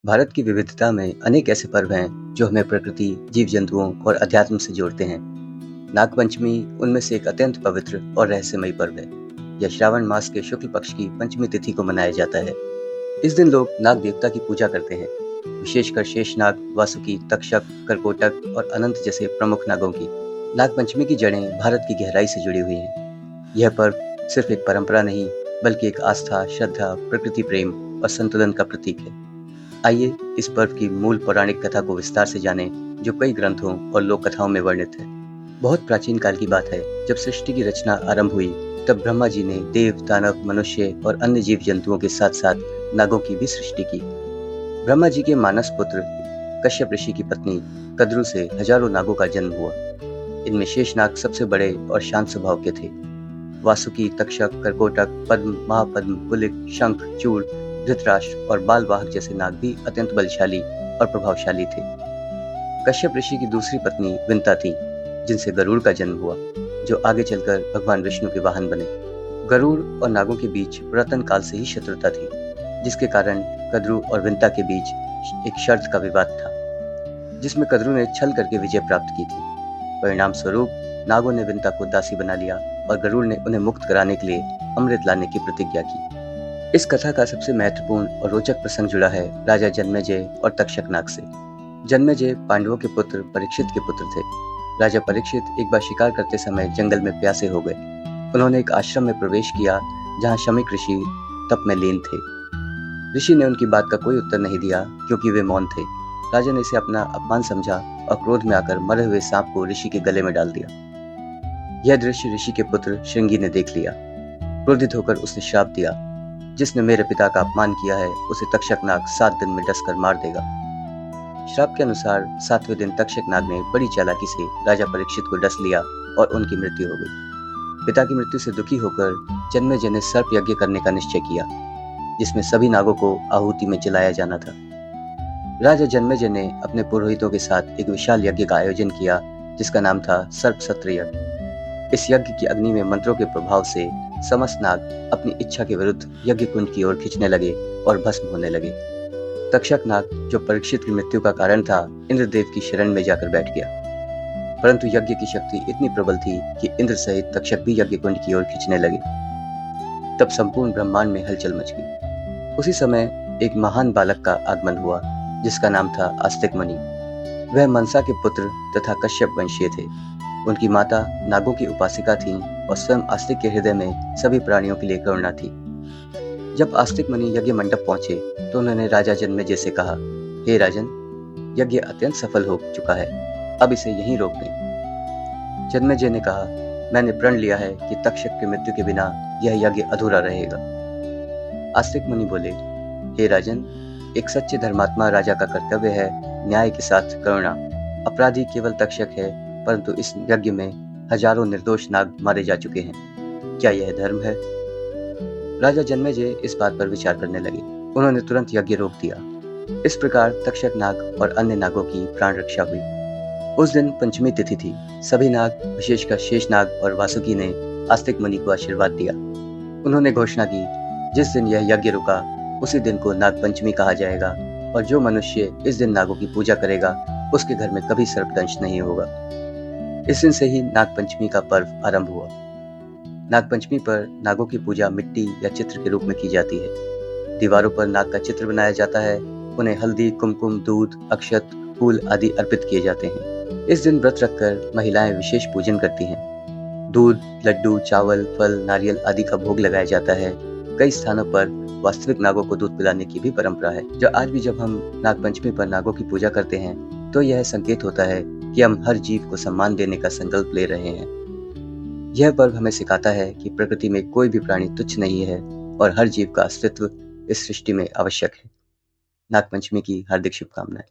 भारत की विविधता में अनेक ऐसे पर्व हैं जो हमें प्रकृति, जीव जंतुओं और अध्यात्म से जोड़ते हैं। नागपंचमी उनमें से एक अत्यंत पवित्र और रहस्यमयी पर्व है। यह श्रावण मास के शुक्ल पक्ष की पंचमी तिथि को मनाया जाता है। इस दिन लोग नाग देवता की पूजा करते हैं, विशेषकर शेषनाग, वासुकी, तक्षक, करकोटक और अनंत जैसे प्रमुख नागों की। नागपंचमी की जड़ें भारत की गहराई से जुड़ी हुई हैं। यह पर्व सिर्फ एक परंपरा नहीं, बल्कि एक आस्था, श्रद्धा, प्रकृति प्रेम और संतुलन का प्रतीक है। आइए इस पर्व की मूल पौराणिक कथा को विस्तार से जानें, जो कई ग्रंथों और लोक कथाओं में वर्णित है। बहुत प्राचीन काल की बात है, जब सृष्टि की रचना आरंभ हुई, तब ब्रह्मा जी ने देव, दानव, मनुष्य और अन्य जीव जंतुओं के साथ साथ नागों की भी सृष्टि की। ब्रह्मा जी के मानस पुत्र कश्यप ऋषि की पत्नी कद्रु से हजारों नागों का जन्म हुआ। इनमें शेषनाग सबसे बड़े और शांत स्वभाव के थे। वासुकी, तक्षक, करकोटक, पद्म, महापद्म, कुलिक, शंख, चूड़, धृतराष्ट्र और बालवाहक जैसे नाग भी अत्यंत बलशाली और प्रभावशाली थे। कश्यप ऋषि की दूसरी पत्नी विंता थी, जिनसे गरुड़ का जन्म हुआ, जो आगे चलकर भगवान विष्णु के वाहन बने। गरुड़ और नागों के बीच पुरातन काल से ही शत्रुता थी, जिसके कारण कद्रु और विंता के बीच एक शर्त का विवाद था, जिसमें कद्रु ने छल करके विजय प्राप्त की थी। परिणाम स्वरूप नागों ने विंता को दासी बना लिया और गरुड़ ने उन्हें मुक्त कराने के लिए अमृत लाने की प्रतिज्ञा की। इस कथा का सबसे महत्वपूर्ण और रोचक प्रसंग जुड़ा है राजा जन्मेजय और तक्षक नाग से। जन्मेजय पांडवों के पुत्र परीक्षित के पुत्र थे। राजा परीक्षित एक बार शिकार करते समय जंगल में प्यासे हो गए। उन्होंने एक आश्रम में प्रवेश किया, जहाँ शमीक ऋषि तप में लीन थे। ऋषि ने उनकी बात का कोई उत्तर नहीं दिया, क्योंकि वे मौन थे। राजा ने इसे अपना अपमान समझा और क्रोध में आकर मरे हुए सांप को ऋषि के गले में डाल दिया। यह दृश्य ऋषि के पुत्र श्रृंगी ने देख लिया। क्रोधित होकर उसने श्राप दिया, जिसने मेरे पिता का अपमान किया है, उसे तक्षक नाग 7 दिन में डसकर मार देगा। श्राप के अनुसार 7वें दिन तक्षक नाग ने बड़ी चालाकी से राजा परीक्षित को डस लिया और उनकी मृत्यु हो गई। पिता की मृत्यु से दुखी होकर जन्मेजय ने सर्प यज्ञ करने का निश्चय किया, जिसमें सभी नागों को आहुति में जलाया जाना था। राजा जन्मेजय ने अपने पुरोहितों के साथ एक विशाल यज्ञ का आयोजन किया, जिसका नाम था सर्प सत्र यज्ञ। इस यज्ञ की अग्नि में मंत्रों के प्रभाव से समस्त नाग अपनी इच्छा के विरुद्ध यज्ञ कुंड की ओर खींचने लगे और भस्म होने लगे। तक्षक नाग, जो परीक्षित की मृत्यु का कारण था, इंद्रदेव की शरण में जाकर बैठ गया। परंतु यज्ञ की शक्ति इतनी प्रबल थी कि इंद्र सहित तक्षक भी यज्ञ कुंड की ओर खींचने लगे। तब संपूर्ण ब्रह्मांड में हलचल मच गई। उसी समय एक महान बालक का आगमन हुआ, जिसका नाम था आस्तिक मुनि। वह मनसा के पुत्र तथा कश्यप वंशीय थे। उनकी माता नागों की उपासिका थीं और स्वयं आस्तिक के हृदय में सभी प्राणियों के लिए करुणा थी। जब आस्तिक मुनि यज्ञ मंडप पहुंचे, तो उन्होंने राजा जन्मेजय से कहा, हे राजन, यज्ञ अत्यंत सफल हो चुका है, अब इसे यहीं रोक दें। जन्मेजय ने कहा, मैंने प्रण लिया है कि तक्षक की मृत्यु के बिना यह यज्ञ अधूरा रहेगा। आस्तिक मुनि बोले, हे राजन, एक सच्चे धर्मात्मा राजा का कर्तव्य है न्याय के साथ करुणा। अपराधी केवल तक्षक है, परंतु इस यज्ञ में हजारों निर्दोष नाग मारे जा चुके हैं। क्या यह धर्म है? राजा जन्मेजय इस बात पर विचार करने लगे। उन्होंने तुरंत यज्ञ रोक दिया। इस प्रकार तक्षक नाग और अन्य नागों की प्राण रक्षा हुई। उस दिन पंचमी तिथि थी। सभी नाग, विशेषकर शेषनाग और वासुकी ने आस्तिक मुनि को आशीर्वाद दिया। उन्होंने घोषणा की, जिस दिन यह यज्ञ रुका, उसी दिन को नागपंचमी कहा जाएगा, और जो मनुष्य इस दिन नागों की पूजा करेगा, उसके घर में कभी सर्पदंश नहीं होगा। इस दिन से ही नागपंचमी का पर्व आरंभ हुआ। नागपंचमी पर नागों की पूजा मिट्टी या चित्र के रूप में की जाती है। दीवारों पर नाग का चित्र बनाया जाता है। उन्हें हल्दी, कुमकुम, दूध, अक्षत, फूल आदि अर्पित किए जाते हैं। इस दिन व्रत रखकर महिलाएं विशेष पूजन करती हैं। दूध, लड्डू, चावल, फल, नारियल आदि का भोग लगाया जाता है। कई स्थानों पर वास्तविक नागों को दूध पिलाने की भी परंपरा है। जो आज भी जब हम नागपंचमी पर नागों की पूजा करते हैं, तो यह संकेत होता है कि हम हर जीव को सम्मान देने का संकल्प ले रहे हैं। यह पर्व हमें सिखाता है कि प्रकृति में कोई भी प्राणी तुच्छ नहीं है और हर जीव का अस्तित्व इस सृष्टि में आवश्यक है। नागपंचमी की हार्दिक शुभकामनाएं।